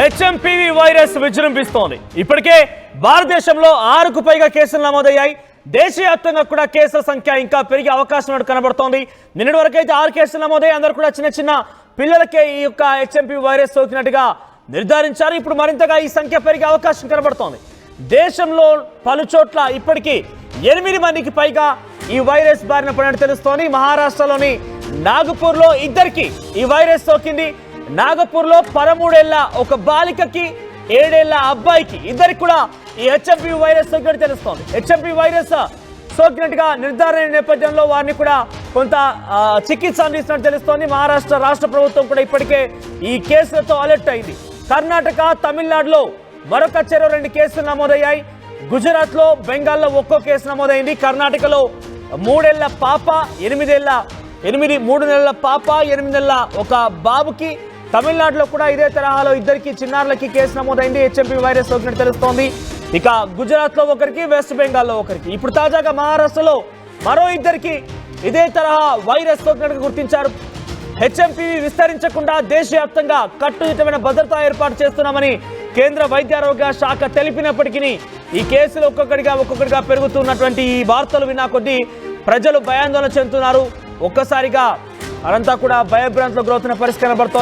HMPV virus విజృంభిస్తోంది. ఇప్పటికే భారతదేశంలో 6కు పైగా కేసులు నమోదయ్యాయి. దేశవ్యాప్తంగా కూడా కేసుల సంఖ్య ఇంకా పెరిగే అవకాశం కనబడుతోంది. నిన్నటి వరకు అయితే 6 కేసులు నమోదయ్యాయి. అందరూ కూడా చిన్న చిన్న పిల్లలకే ఈ యొక్క హెచ్ఎంపీవీ వైరస్ సోకినట్టుగా నిర్ధారించారు. ఇప్పుడు మరింతగా ఈ సంఖ్య పెరిగే అవకాశం కనబడుతోంది. దేశంలో పలు చోట్ల ఇప్పటికీ 8 మందికి పైగా ఈ వైరస్ బారిన పడినట్టు తెలుస్తోంది. మహారాష్ట్రలోని నాగపూర్లో 2కి ఈ వైరస్ సోకింది. నాగపూర్లో 13 ఏళ్ల ఒక బాలికకి 7 ఏళ్ల అబ్బాయికి 2రికి కూడా ఈ హెచ్ఎంపీవీ వైరస్ సోకినట్టు తెలుస్తోంది. హెచ్ఎంపీవీ వైరస్ సోకినట్టుగా నిర్ధారణ నేపథ్యంలో వారిని కూడా కొంత చికిత్స అందిస్తున్నట్టు తెలుస్తోంది. మహారాష్ట్ర రాష్ట్ర ప్రభుత్వం కూడా ఇప్పటికే ఈ కేసులతో అలర్ట్ అయింది. కర్ణాటక, తమిళనాడులో మరొక 2 కేసులు నమోదయ్యాయి. గుజరాత్లో, బెంగాల్లో ఒక్కో కేసు నమోదైంది. కర్ణాటకలో 3 ఏళ్ల పాప, 3 నెలల పాప, 8 నెలల ఒక బాబుకి, తమిళనాడులో కూడా ఇదే తరహాలో 2కి చిన్నారులకి కేసు నమోదైంది. హెచ్ఎంపీవీ వైరస్ సోకినట్టు తెలుస్తోంది. ఇక గుజరాత్లో 1కి, వెస్ట్ బెంగాల్లో 1కి, ఇప్పుడు తాజాగా మహారాష్ట్రలో మరో 2కి ఇదే తరహా వైరస్ సోకినట్టుగా గుర్తించారు. హెచ్ఎంపీవీ విస్తరించకుండా దేశవ్యాప్తంగా కట్టుదిట్టమైన భద్రతా ఏర్పాటు చేస్తున్నామని కేంద్ర వైద్యారోగ్య శాఖ తెలిపినప్పటికీ ఈ కేసులు ఒక్కొక్కటిగా పెరుగుతున్నటువంటి ఈ వార్తలు విన్నా కొద్దీ ప్రజలు భయాందోళన చెందుతున్నారు. ఒక్కసారిగా అదంతా కూడా భయభ్రాంతులకు గురవుతున్న పరిస్థితి కనబడుతోంది.